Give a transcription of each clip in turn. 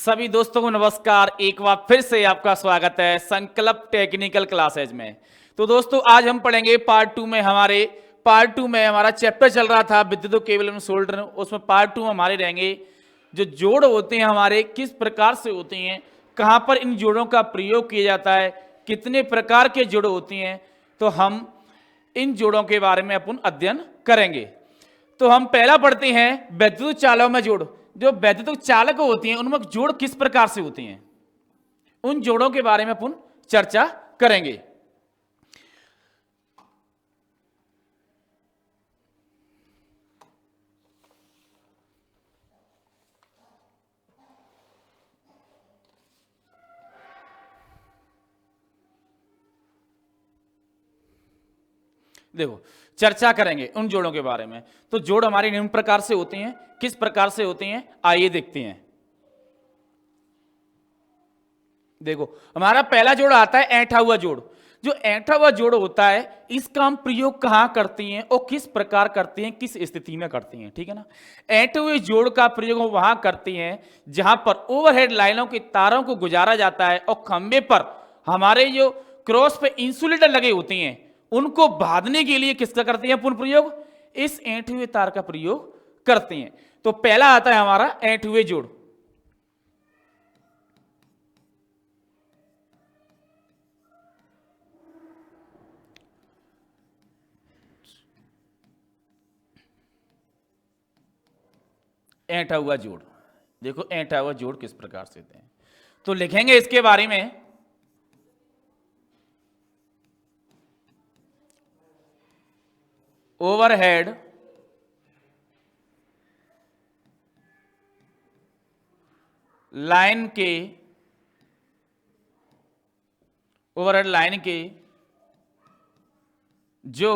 सभी दोस्तों को नमस्कार। एक बार फिर से आपका स्वागत है संकल्प टेक्निकल क्लासेज में। तो दोस्तों आज हम पढ़ेंगे पार्ट टू में हमारा चैप्टर चल रहा था विद्युत केबल एवं सोल्डर। उसमें पार्ट टू में हमारे रहेंगे जो जोड़ होते हैं हमारे किस प्रकार से होते हैं, कहाँ पर इन जोड़ों का प्रयोग किया जाता है, कितने प्रकार के जोड़ होते हैं। तो हम इन जोड़ों के बारे में अपन अध्ययन करेंगे। तो हम पहला पढ़ते हैं वैद्युत चालकों में जोड़। जो वैद्युत चालक होती हैं उनमें जोड़ किस प्रकार से होती हैं, उन जोड़ों के बारे में अपन चर्चा करेंगे। देखो चर्चा करेंगे उन जोड़ों के बारे में। तो जोड़ हमारे निम्न प्रकार से होते हैं, किस प्रकार से होते हैं आइए देखते हैं। देखो हमारा पहला जोड़ आता है ऐंठा हुआ जोड़। जो ऐंठा हुआ जोड़ होता है इसका हम प्रयोग कहां करते हैं और किस प्रकार करते हैं, किस स्थिति में करते हैं, ठीक है ना। ऐंठे हुए जोड़ का प्रयोग हम वहां करते हैं जहां पर ओवरहेड लाइनों के तारों को गुजारा जाता है और खंबे पर हमारे जो क्रॉस पे इंसुलेटर लगे होते हैं उनको बांधने के लिए किसका करते हैं पुनः प्रयोग, इस ऐंठे हुए तार का प्रयोग करते हैं। तो पहला आता है हमारा ऐंठे हुए जोड़। ऐंठा हुआ जोड़, देखो ऐंठा हुआ जोड़ किस प्रकार से होते हैं तो लिखेंगे इसके बारे में। ओवरहेड लाइन के जो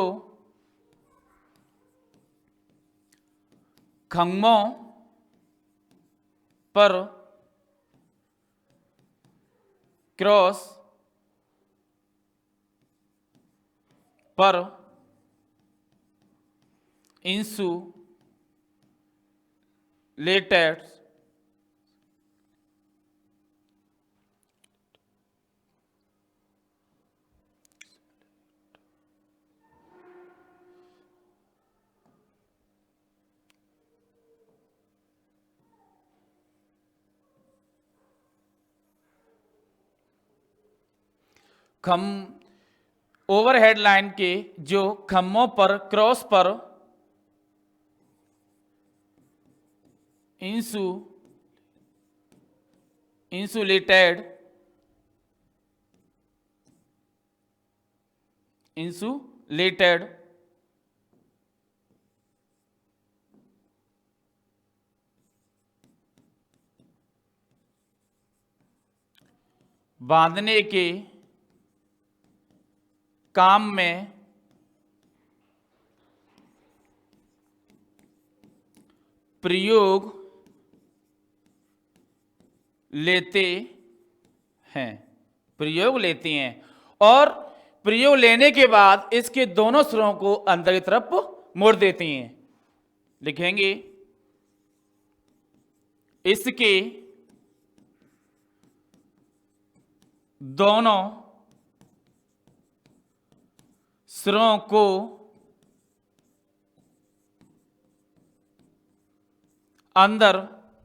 खंभों पर क्रॉस पर इंसुलेटेड ओवरहेड लाइन के जो खंभों पर क्रॉस पर इंसुलेटेड बांधने के काम में प्रयोग लेते हैं और प्रयोग लेने के बाद इसके दोनों सिरों को अंदर की तरफ मोड़ देती हैं। लिखेंगे इसके दोनों सिरों को अंदर की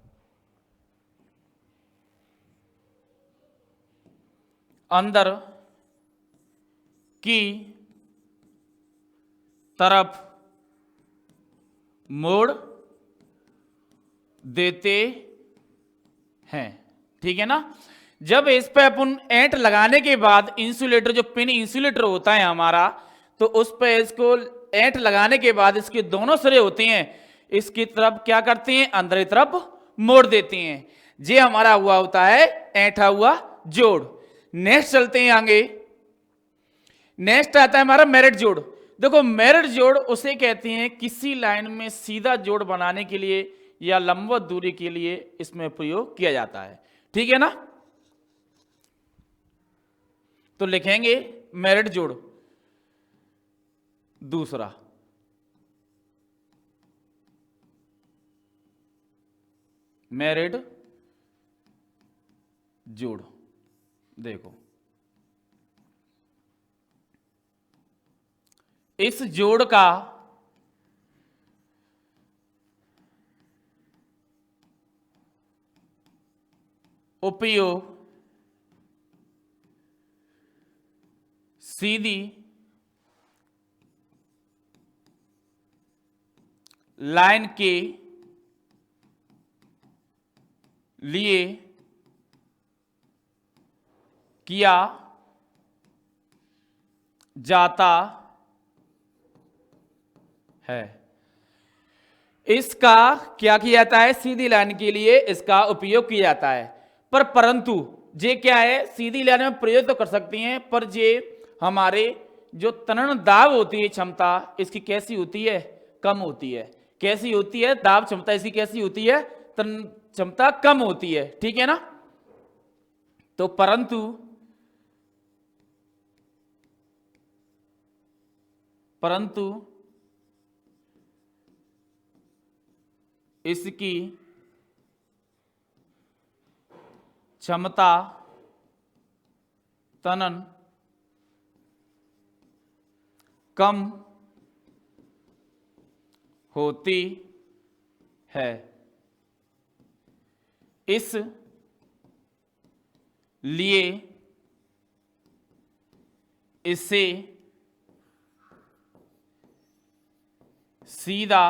तरफ मोड़ देते हैं, ठीक है ना। जब इस पे अपन ऐंठ लगाने के बाद इंसुलेटर जो पिन इंसुलेटर होता है हमारा, तो उस पे इसको ऐंठ लगाने के बाद इसके दोनों सिरे होते हैं इसकी तरफ क्या करते हैं, अंदर की तरफ मोड़ देते हैं। ये हमारा हुआ होता है ऐंठा हुआ जोड़। नेक्स्ट चलते हैं आगे। नेक्स्ट आता है हमारा मेरिट जोड़। देखो मेरिट जोड़ उसे कहते हैं किसी लाइन में सीधा जोड़ बनाने के लिए या लंबवत दूरी के लिए इसमें प्रयोग किया जाता है, ठीक है ना। तो लिखेंगे मेरिट जोड़। दूसरा मेरिट जोड़। देखो इस जोड़ का उपयोग सीधी लाइन के लिए किया जाता है। इसका क्या किया जाता है? सीधी लाइन के लिए इसका उपयोग किया जाता है। परंतु ये क्या है, सीधी लाइन में प्रयोग तो कर सकती हैं, पर ये हमारे जो तनन दाब होती है क्षमता, इसकी कैसी होती है? कम होती है। कैसी होती है? दाब क्षमता इसकी कैसी होती है? तनन क्षमता कम होती है। ठीक है ना? तो परंतु इसकी क्षमता तनन कम होती है, इस लिए इसे सीधा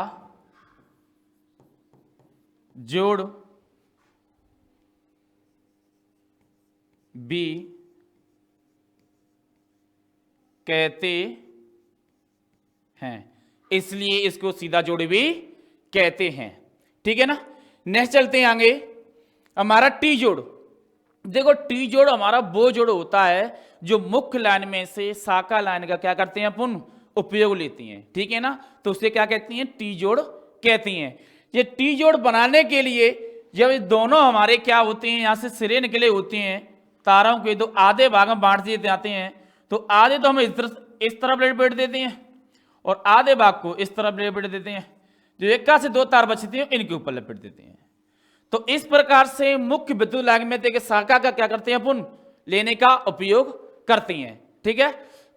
जोड़ भी कहते हैं। इसलिए इसको सीधा जोड़ भी कहते हैं। ठीक है ना? नेक्स्ट चलते हैं आगे। हमारा टी जोड़। देखो टी जोड़ हमारा वो जोड़ होता है जो मुख्य लाइन में से शाखा लाइन का क्या करते हैं अपन? उपयोग लेती हैं। ठीक है ना? तो उसे क्या कहती हैं? टी जोड़ कहती हैं। ये टी जोड़ बनाने के लिए जब ये दोनों हमारे क्या होते हैं, यहां से सिरे निकले होते हैं तारों के, तो आधे भाग में बांट दिए जाते हैं। तो आधे तो हम इस तरफ लपेट देते हैं और आधे भाग को इस तरफ लपेट देते हैं। जो एक से दो तार बचती हैं इनके ऊपर लपेट देते हैं। तो इस प्रकार से मुख्य विद्युत लाइन में एक शाखा का क्या करते हैं अपन? लेने का उपयोग करते हैं। ठीक है?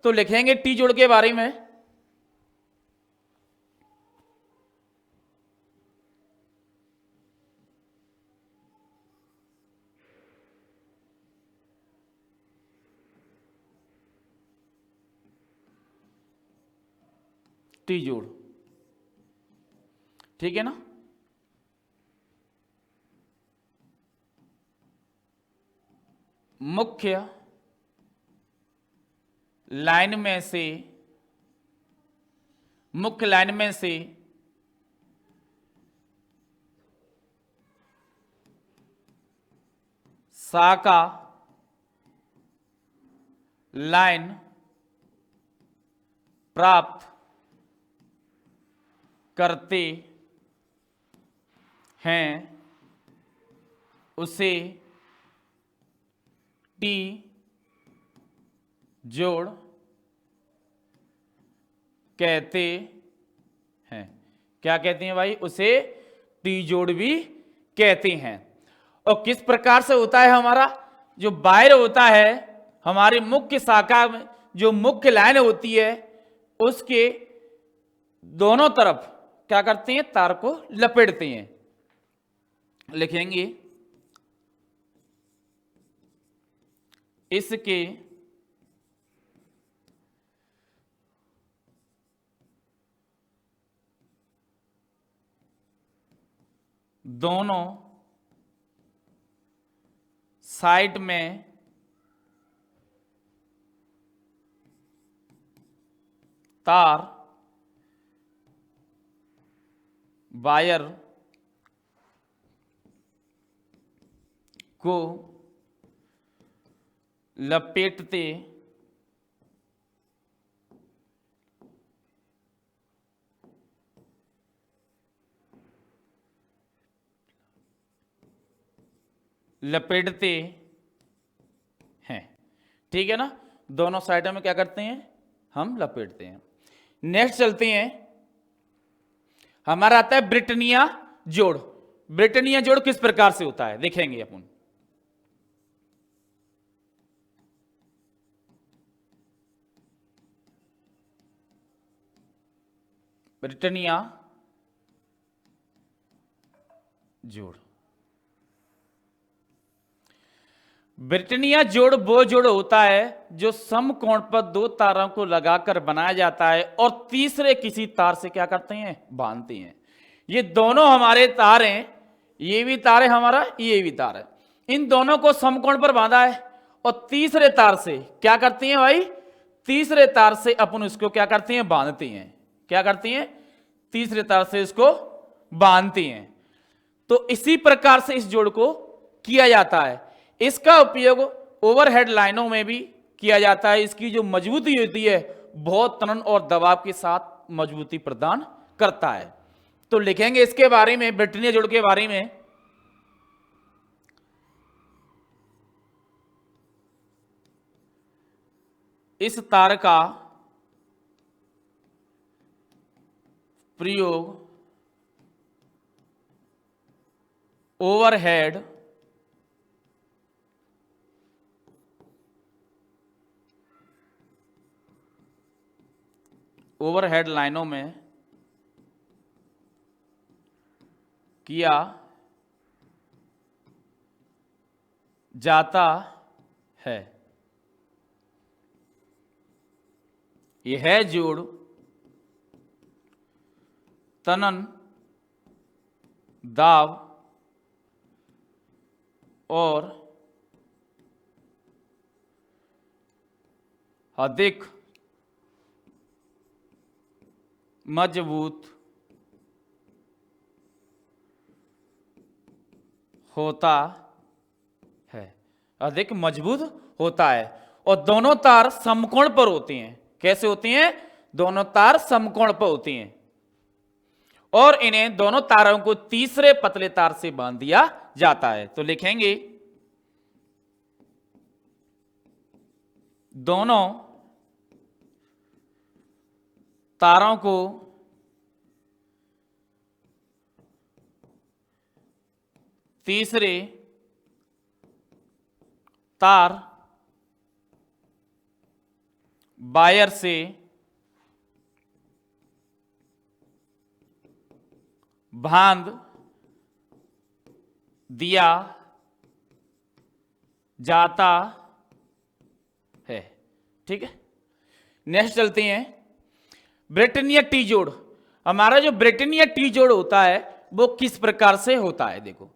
तो लिखेंगे टी जोड़ के बारे में। टी जोड़। ठीक है ना? मुख्य लाइन में से शाखा लाइन प्राप्त करते हैं उसे टी जोड़ कहते हैं। क्या कहते हैं भाई? उसे टी जोड़ भी कहते हैं। और किस प्रकार से होता है? हमारा जो वायर होता है हमारी मुख्य शाखा में, जो मुख्य लाइन होती है उसके दोनों तरफ क्या करते हैं? तार को लपेटते हैं। लिखेंगे इसके दोनों साइड में तार वायर को लपेटते हैं। ठीक है ना? दोनों साइडों में क्या करते हैं? हम लपेटते हैं। नेक्स्ट चलते हैं। हमारा आता है ब्रिटानिया जोड़। ब्रिटानिया जोड़ किस प्रकार से होता है देखेंगे अपन। ब्रिटानिया जोड़। ब्रिटानिया जोड़ वो जोड़ होता है जो समकोण पर दो तारों को लगाकर बनाया जाता है और तीसरे किसी तार से क्या करते हैं, बांधते हैं। ये दोनों हमारे तार हैं, ये भी तार है हमारा, ये भी तार है, इन दोनों को समकोण पर बांधा है और तीसरे तार से क्या करती हैं भाई, तीसरे तार से अपन उसको क्या करते हैं, बांधते हैं। क्या करती हैं, तीसरे तार से इसको बांधती हैं। तो इसी प्रकार से इस जोड़ को किया जाता है। इसका उपयोग ओवरहेड लाइनों में भी किया जाता है। इसकी जो मजबूती होती है बहुत तनन और दबाव के साथ मजबूती प्रदान करता है। तो लिखेंगे इसके बारे में, ब्रिटानिया जोड़ के बारे में। इस तार का प्रयोग ओवरहेड लाइनों में किया जाता है। यह जोड़ तनन, दाब और अधिक मजबूत होता है, अधिक मजबूत होता है। और दोनों तार समकोण पर होती हैं। कैसे होती हैं, दोनों तार समकोण पर होती हैं और इन्हें दोनों तारों को तीसरे पतले तार से बांध दिया जाता है। तो लिखेंगे दोनों तारों को तीसरे तार वायर से बांध दिया जाता है। ठीक है, नेक्स्ट चलते हैं। ब्रिटानिया टी जोड़। हमारा जो ब्रिटानिया टी जोड़ होता है वो किस प्रकार से होता है, देखो।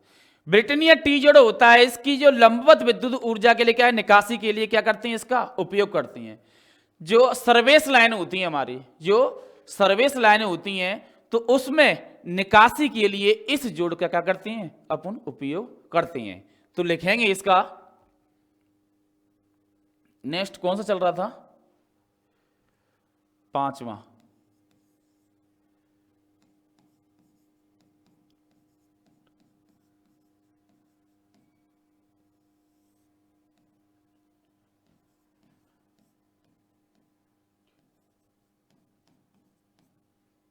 ब्रिटानिया टी जोड़ होता है, इसकी जो लंबवत विद्युत ऊर्जा के लिए क्या है, निकासी के लिए क्या करती हैं, इसका उपयोग करती हैं। जो सर्विस लाइन होती है हमारी, जो सर्विस लाइन होती हैं, तो उसमें निकासी के लिए इस जोड़ का क्या करते हैं, अपन उपयोग करते हैं। तो लिखेंगे इसका, नेक्स्ट कौन सा चल रहा था, पांचवा।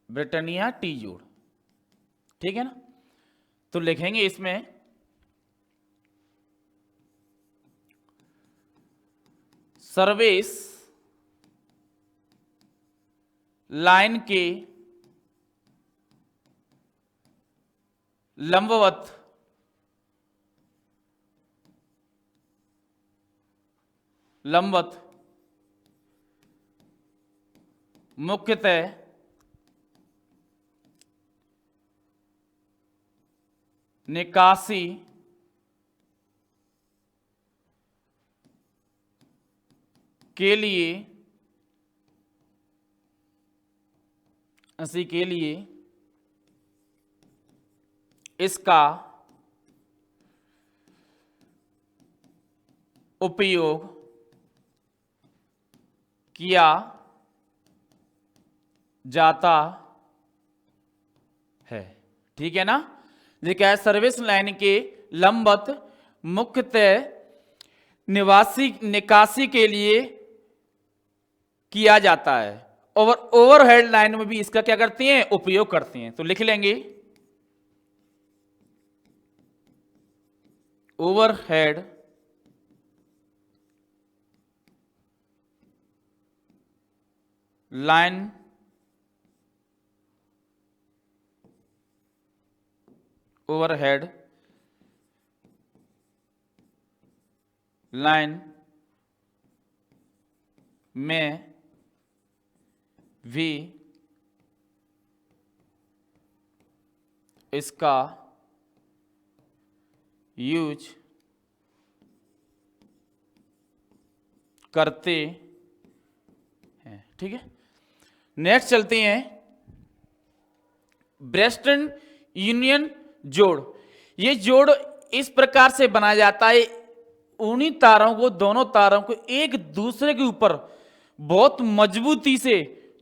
ब्रिटानिया टी जोड़, ठीक है ना। तो लिखेंगे इसमें सर्विस लाइन के लंबवत मुख्यतः निकासी के लिए इसका उपयोग किया जाता है। ठीक है ना, ये क्या है, सर्विस लाइन के लंबवत मुख्यतः निकासी के लिए किया जाता है और ओवरहेड लाइन में भी इसका क्या करती हैं, उपयोग करती हैं। तो लिख लेंगे ओवरहेड लाइन ओवरहेड लाइन में भी इसका यूज करते हैं। ठीक है, नेक्स्ट चलते हैं ब्रेस्टन यूनियन जोड़। ये जोड़ इस प्रकार से बनाया जाता है, उन्हीं तारों को, दोनों तारों को एक दूसरे के ऊपर बहुत मजबूती से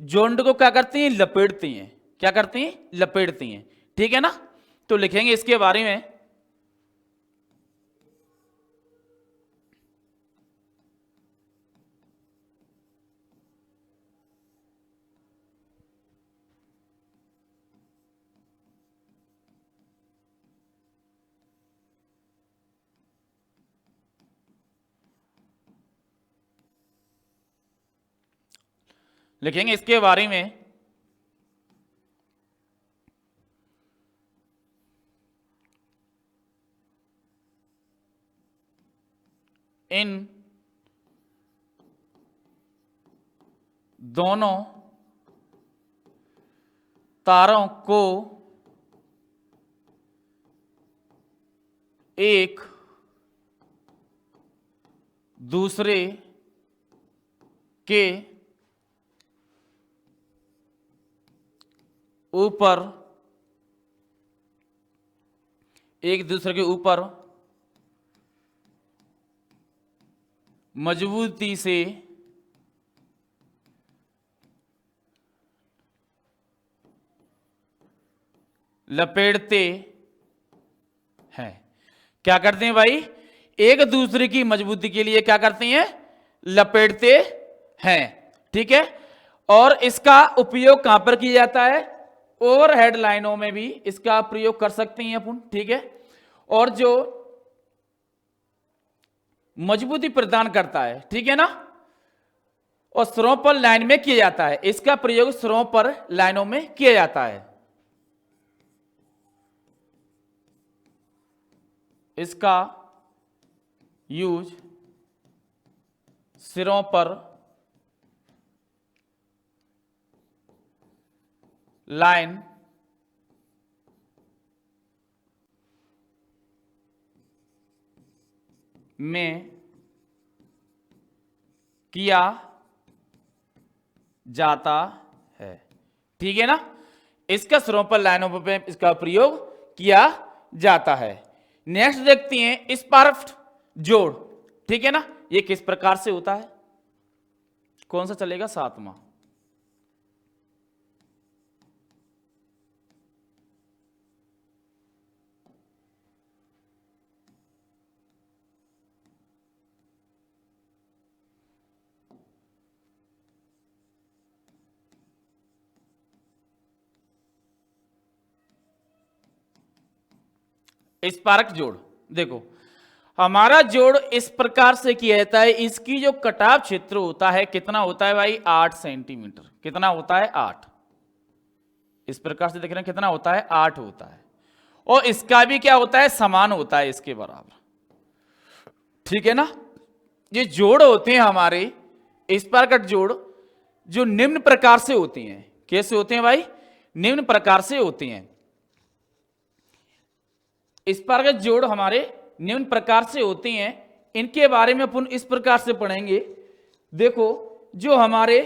जोड़ को क्या करती हैं, लपेटती हैं। क्या करती हैं, लपेटती हैं। ठीक है ना, तो लिखेंगे इसके बारे में। लिखेंगे इसके बारे में इन दोनों तारों को एक दूसरे के ऊपर मजबूती से लपेटते हैं। क्या करते हैं भाई, एक दूसरे की मजबूती के लिए क्या करते हैं, लपेटते हैं। ठीक है, और इसका उपयोग कहां पर किया जाता है, ओवरहेड लाइनों में भी इसका प्रयोग कर सकते हैं अपन। ठीक है, और जो मजबूती प्रदान करता है, ठीक है ना, और सिरों पर लाइन में किया जाता है। इसका प्रयोग सिरों पर लाइनों में किया जाता है। इसका यूज सिरों पर लाइन में किया जाता है। ठीक है ना, इसका सिरों पर लाइनों पर इसका प्रयोग किया जाता है। नेक्स्ट देखते हैं स्पार्फ्ड जोड़। ठीक है ना, ये किस प्रकार से होता है, कौन सा चलेगा, 7वां। स्पार्क जोड़, देखो हमारा जोड़ इस प्रकार से किया जाता है। इसकी जो कटाव क्षेत्र होता है कितना होता है भाई, 8 सेंटीमीटर। कितना होता है, 8। इस प्रकार से देख रहे हैं कितना होता है, 8 होता है। और इसका भी क्या होता है, समान होता है, इसके बराबर। ठीक है ना, ये जोड़ होते हैं हमारे स्पार्कट जोड़, जो निम्न प्रकार से होती हैं। कैसे होते हैं भाई, निम्न प्रकार से होती हैं। स्पार्कट जोड़ हमारे निम्न प्रकार से होते हैं। इनके बारे में अपन इस प्रकार से पढ़ेंगे। देखो, जो हमारे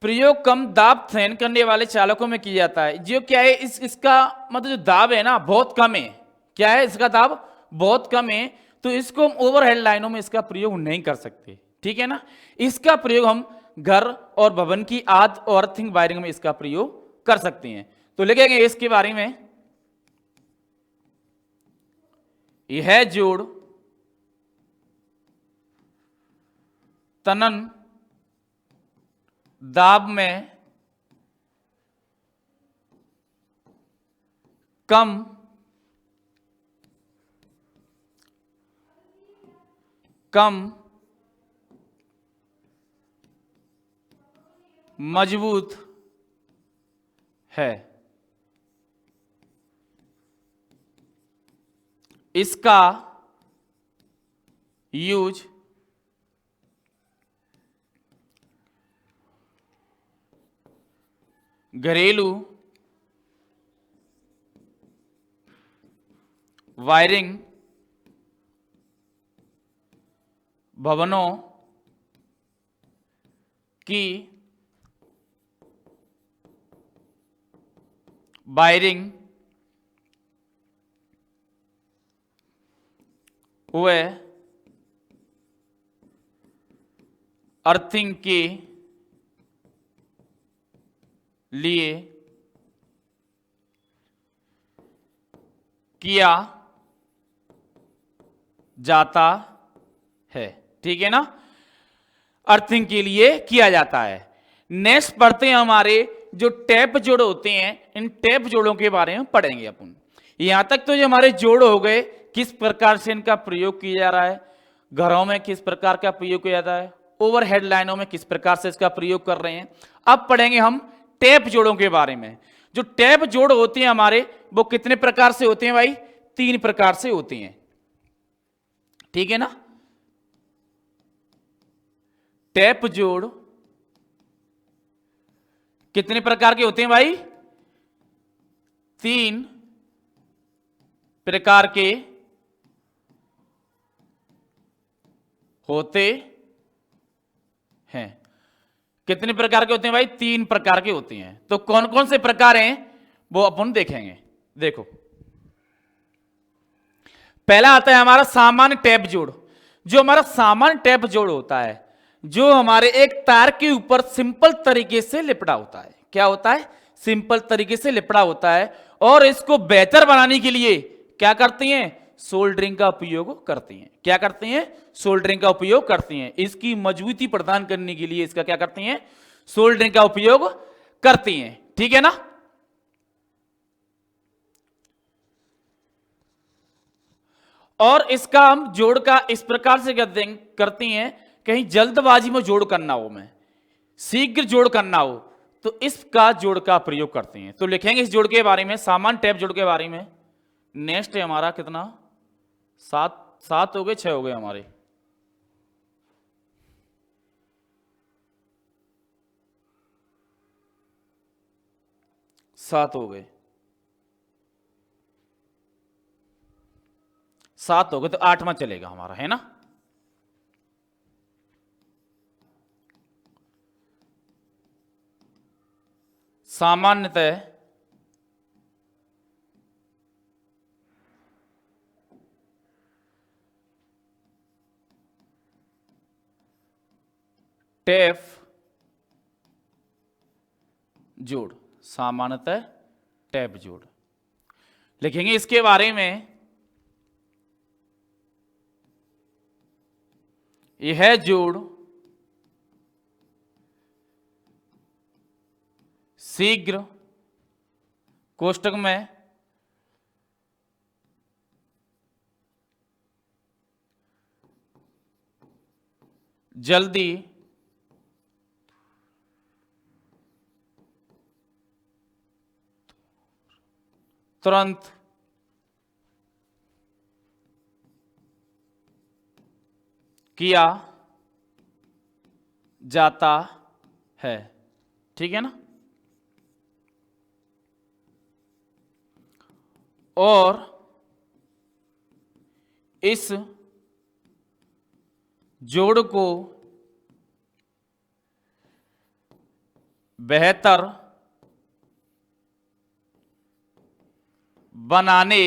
प्रयोग कम दाब सहन करने वाले चालकों में किया जाता है, जो क्या है, इसका मतलब जो दाब है ना बहुत कम है। क्या है, इसका दाब बहुत कम है, तो इसको हम ओवरहेड लाइनों में इसका प्रयोग नहीं कर सकते। ठीक है ना, इसका प्रयोग हम घर और भवन की आद और अर्थिंग वायरिंग में इसका प्रयोग कर सकते हैं। तो लिखेंगे इसके बारे में, यह जोड़ तनन दाब में कम मजबूत है। इसका यूज घरेलू वायरिंग, भवनों की वायरिंग व अर्थिंग के लिए किया जाता है। ठीक है ना, अर्थिंग के लिए किया जाता है। नेक्स्ट पढ़ते हैं हमारे जो टैप जोड़ होते हैं, इन टैप जोड़ों के बारे में पढ़ेंगे अपन। यहां तक तो जो हमारे जोड़ हो गए, किस प्रकार से इनका प्रयोग किया जा रहा है, घरों में किस प्रकार का प्रयोग किया जाता है, ओवरहेड लाइनों में किस प्रकार से इसका प्रयोग कर रहे हैं। अब पढ़ेंगे हम टैप जोड़ों के बारे में। जो टैप जोड़ होते हैं हमारे, वो कितने प्रकार से होते हैं भाई? 3 प्रकार से होते हैं। ठीक है ना, टैप जोड़ कितने प्रकार के होते हैं भाई? 3 प्रकार के होते हैं। कितने प्रकार के होते हैं भाई? 3 प्रकार के होते हैं। तो कौन कौन से प्रकार हैं वो अपन देखेंगे। देखो, पहला आता है हमारा सामान्य टैप जोड़। जो हमारा सामान्य टैप जोड़ होता है, जो हमारे एक तार के ऊपर सिंपल तरीके से लिपटा होता है। क्या होता है? सिंपल तरीके से लिपटा होता है। और इसको बेहतर बनाने के लिए क्या करती हैं? सोल्डरिंग का उपयोग करती हैं। क्या करती हैं? सोल्डरिंग का उपयोग करती हैं। इसकी मजबूती प्रदान करने के लिए इसका क्या करती हैं? सोल्डरिंग का उपयोग करती हैं। ठीक है ना। और इसका हम जोड़ का इस प्रकार से करती हैं, कहीं जल्दबाजी में जोड़ करना हो, में शीघ्र जोड़ करना हो, तो इसका जोड़ का प्रयोग करते हैं। तो लिखेंगे इस जोड़ के बारे में, सामान्य टैप जोड़ के बारे में। नेक्स्ट है हमारा कितना? 7 हो गए, 6 हो गए हमारे। सात हो गए, 7 हो गए, तो 8वां चलेगा हमारा, है ना। सामान्यतः टैप जोड़, सामान्यतः टैप जोड़ लिखेंगे इसके बारे में। यह जोड़ शीघ्र कोष्ठक में जल्दी तुरंत किया जाता है। ठीक है ना। और इस जोड़ को बेहतर बनाने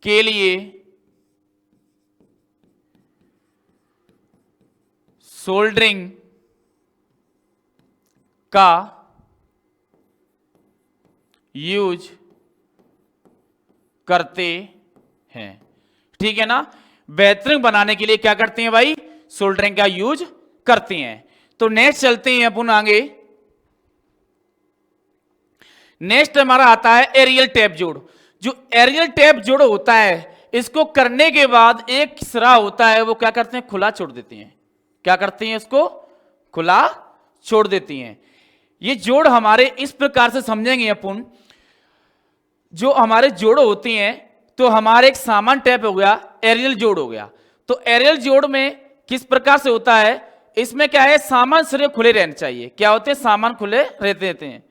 के लिए सोल्डरिंग का यूज करते हैं। ठीक है ना। बेहतरीन बनाने के लिए क्या करते हैं भाई? सोल्डरिंग का यूज करते हैं। तो नेक्स्ट चलते हैं अपन आगे। नेक्स्ट हमारा आता है एरियल टैप जोड़। जो एरियल टैप जोड़ होता है, इसको करने के बाद एक सिरा होता है, वो क्या करते हैं? खुला छोड़ देते हैं। क्या करते हैं? इसको खुला छोड़ देती हैं। ये जोड़ हमारे इस प्रकार से समझेंगे अपन। जो हमारे जोड़ होती हैं, तो हमारे एक सामान टैप हो गया, एरियल जोड़ हो गया। तो एरियल जोड़ में किस प्रकार से होता है, इसमें क्या है, सामान सिरे खुले रहने चाहिए। क्या होते हैं, सामान खुले रहते हैं।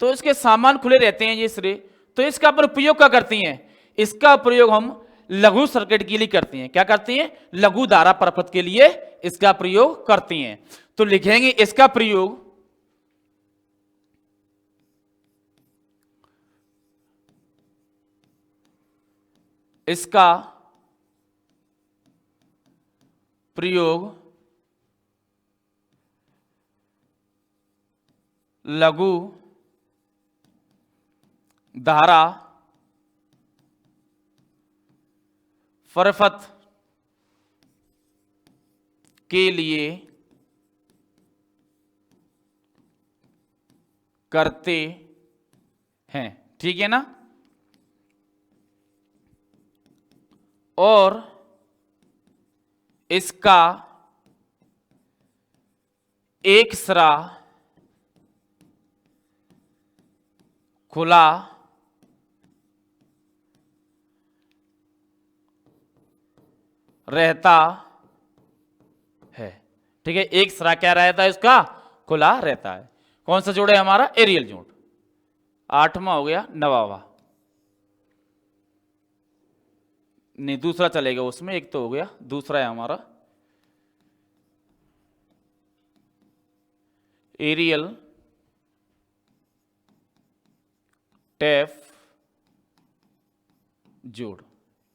तो इसके सामान खुले रहते हैं ये सिरे, तो इसका अपन उपयोग क्या करती हैं, इसका प्रयोग हम लघु सर्किट के लिए करती हैं। क्या करती हैं, लघु धारा परपथ के लिए इसका प्रयोग करती हैं। तो लिखेंगे इसका प्रयोग लघु धारा परपथ के लिए करते हैं। ठीक है ना। और इसका एक सिरा खुला रहता है। ठीक है, एक सिरा क्या रहता है, इसका खुला रहता है। कौन सा जोड़ है हमारा, एरियल जोड़। 8वां हो गया, 9वां नहीं, दूसरा चलेगा उसमें, एक तो हो गया, दूसरा है हमारा एरियल टैप जोड़।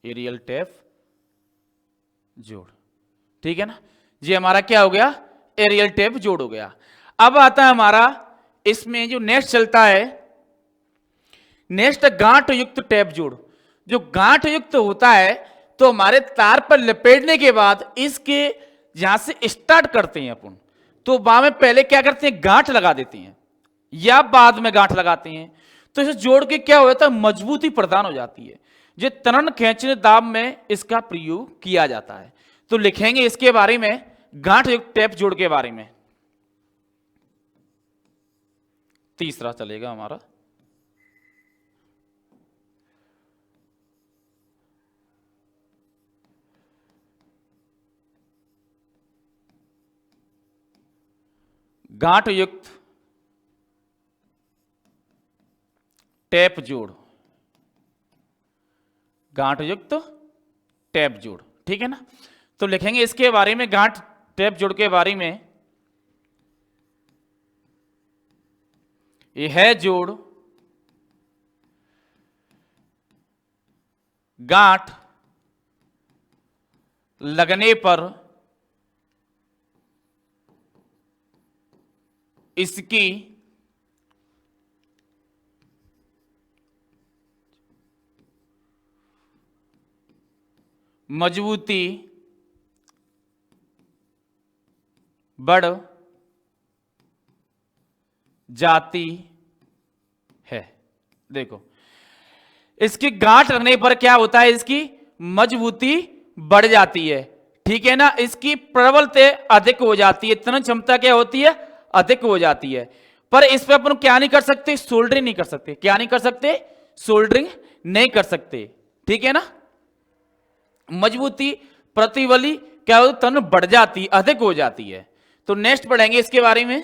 एरियल टैप जोड़, ठीक है ना। ये हमारा क्या हो गया, एरियल टैप जोड़ हो गया। अब आता है हमारा इसमें जो नेक्स्ट चलता है, नेक्स्ट गांठ युक्त टैप जोड़। जो गांठ युक्त होता है, तो हमारे तार पर लपेटने के बाद इसके यहां से स्टार्ट करते हैं अपन, तो वहां में पहले क्या करते हैं, गांठ लगा देते हैं या बाद में गांठ लगाते हैं। तो इसे जोड़ के क्या हो जाता है, मजबूती प्रदान हो जाती है। जो तरण खींचने दाब में इसका प्रयोग किया जाता है। तो लिखेंगे इसके बारे में, गांठ युक्त टैप जोड़ के बारे में। तीसरा चलेगा हमारा गांठ युक्त टैप जोड़। गांठ युक्त टैप जोड़, ठीक है ना। तो लिखेंगे इसके बारे में, गांठ टैप जोड़ के बारे में, यह है जोड़ गांठ लगने पर इसकी मजबूती बढ़ जाती है। देखो, इसकी गांठ लगने पर क्या होता है, इसकी मजबूती बढ़ जाती है। ठीक है ना, इसकी प्रबलता अधिक हो जाती है, तनन क्षमता क्या होती है, अधिक हो जाती है। पर इस पर अपन क्या नहीं कर सकते, सोल्डरिंग नहीं कर सकते। क्या नहीं कर सकते, सोल्डरिंग नहीं कर सकते। ठीक है ना। मजबूती प्रतिबली क्या होती, तन बढ़ जाती, अधिक हो जाती है। तो नेक्स्ट पढ़ेंगे इसके बारे में।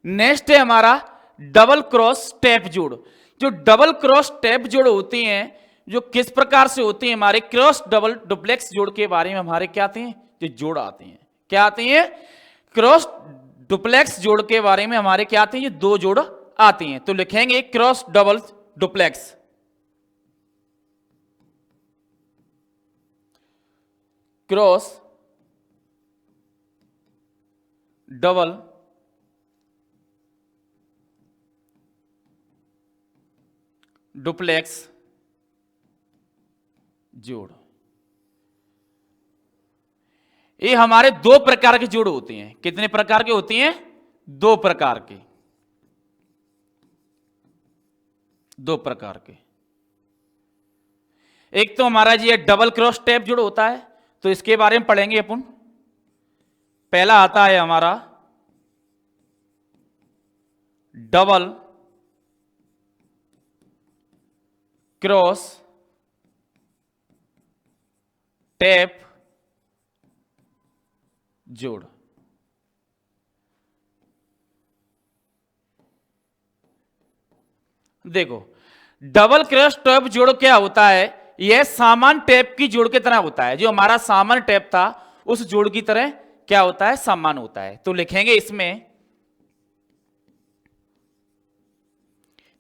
नेक्स्ट है हमारा डबल क्रॉस टैप जोड़। जो डबल क्रॉस टैप जोड़ होती हैं, जो किस प्रकार से होती हैं, हमारे क्रॉस डबल डुप्लेक्स जोड़ के बारे में हमारे क्या आते हैं, जो जोड़ आते हैं। क्या आते हैं, क्रॉस डुप्लेक्स जोड़ के बारे में हमारे क्या आते हैं, ये दो जोड़ आते हैं। तो लिखेंगे cross double duplex. Cross double duplex जोड़। ये हमारे दो प्रकार के जोड़ होते हैं। कितने प्रकार के होते हैं, दो प्रकार के, दो प्रकार के। एक तो हमारा ये डबल क्रॉस टैप जोड़ होता है, तो इसके बारे में पढ़ेंगे अपन। पहला आता है हमारा डबल क्रॉस टैप जोड़। देखो डबल क्रॉस टैप जोड़ क्या होता है, यह सामान्य टैप की जोड़ की तरह होता है। जो हमारा सामान्य टैप था उस जोड़ की तरह क्या होता है, समान होता है। तो लिखेंगे इसमें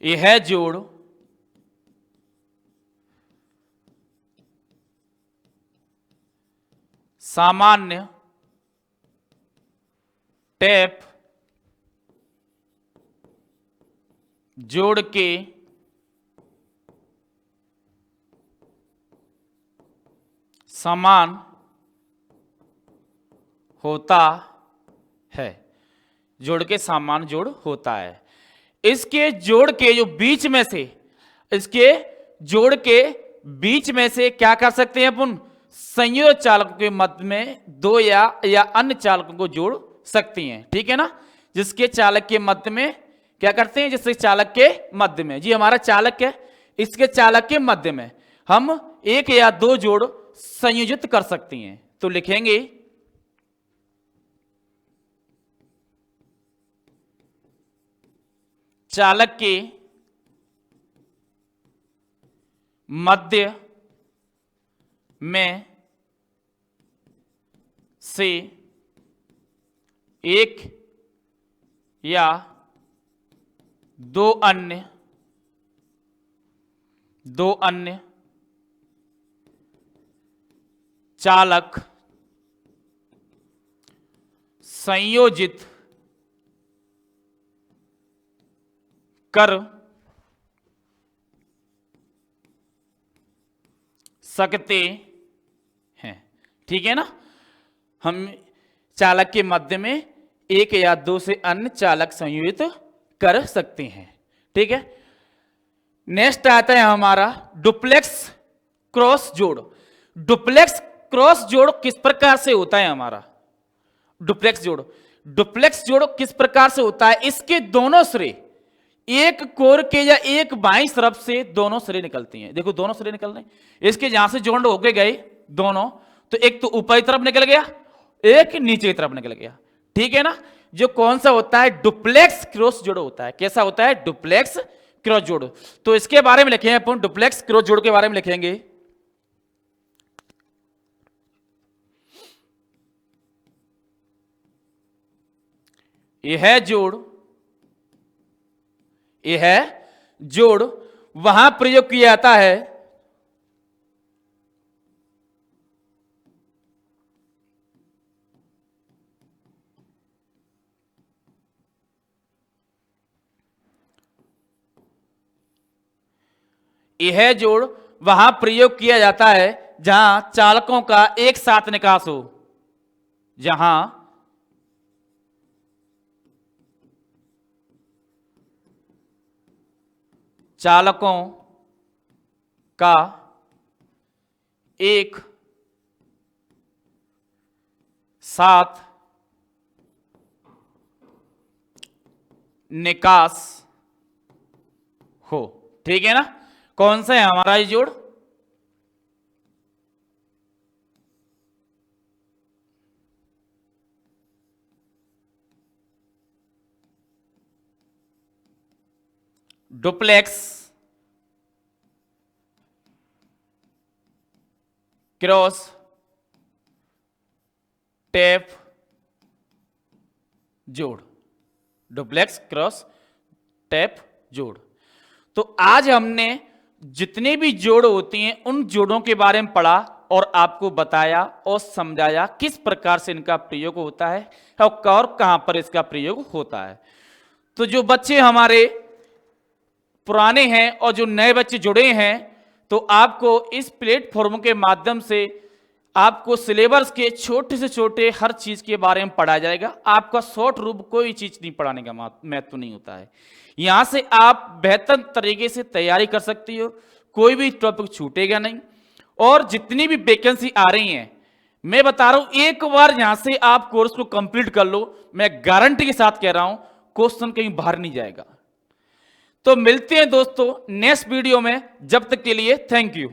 यह जोड़ सामान्य टैप जोड़ के समान होता है। जोड़ के समान जोड़ होता है। इसके जोड़ के जो बीच में से, इसके जोड़ के बीच में से क्या कर सकते हैं अपन, संयोजक चालकों के मध्य में दो या अन्य चालकों को जोड़ सकती हैं। ठीक है ना, जिसके चालक के मध्य में क्या करते हैं, जिसके चालक के मध्य में, जी हमारा चालक है, इसके चालक के मध्य में हम एक या दो जोड़ संयोजित कर सकती हैं। तो लिखेंगे चालक के मध्य में से एक या दो अन्य चालक संयोजित कर सकते हैं। ठीक है ना, हम चालक के मध्य में एक या दो से अन्य चालक संयोजित कर सकते हैं। ठीक है, नेक्स्ट आता है हमारा डुप्लेक्स क्रॉस जोड़। डुप्लेक्स क्रॉस जोड़ किस प्रकार से होता है हमारा, डुप्लेक्स जोड़ किस प्रकार से होता है, इसके दोनों सिरे एक कोर के या एक बाईं तरफ से दोनों सिरे निकलती हैं। देखो दोनों सिरे निकल रहे हैं, इसके जहां से जोड़ होके गए दोनों, तो एक तो ऊपर की तरफ निकल गया, एक नीचे की तरफ निकल गया। ठीक है ना, जो कौन सा होता है, डुप्लेक्स क्रॉस जोड़ होता है। कैसा होता है, डुप्लेक्स क्रॉस जोड़। तो इसके बारे में लिखेंगे अपन, डुप्लेक्स क्रॉस जोड़ के बारे में लिखेंगे यह जोड़ वहां प्रयोग किया जाता है यह जोड़ वहां प्रयोग किया जाता है जहां चालकों का एक साथ निकास हो, जहां चालकों का एक साथ निकास हो। ठीक है ना, कौन सा है हमारा ये जोड़, डुप्लेक्स क्रॉस टैप जोड़, डुप्लेक्स क्रॉस टैप जोड़। तो आज हमने जितने भी जोड़ होती हैं उन जोड़ों के बारे में पढ़ा और आपको बताया और समझाया किस प्रकार से इनका प्रयोग होता है और कहां पर इसका प्रयोग होता है। तो जो बच्चे हमारे पुराने हैं और जो नए बच्चे जुड़े हैं, तो आपको इस प्लेटफॉर्म के माध्यम से आपको सिलेबस के छोटे से छोटे हर चीज के बारे में पढ़ाया जाएगा। आपका शॉर्ट रूप कोई चीज नहीं पढ़ाने का महत्व नहीं होता है। यहां से आप बेहतर तरीके से तैयारी कर सकती हो, कोई भी टॉपिक छूटेगा नहीं। और जितनी भी वैकेंसी आ रही हैं, मैं बता रहा हूं, एक बार यहां से आप कोर्स को कंप्लीट कर लो, मैं गारंटी के साथ कह रहा हूं क्वेश्चन कहीं बाहर नहीं जाएगा। तो मिलते हैं दोस्तों नेक्स्ट वीडियो में, जब तक के लिए थैंक यू।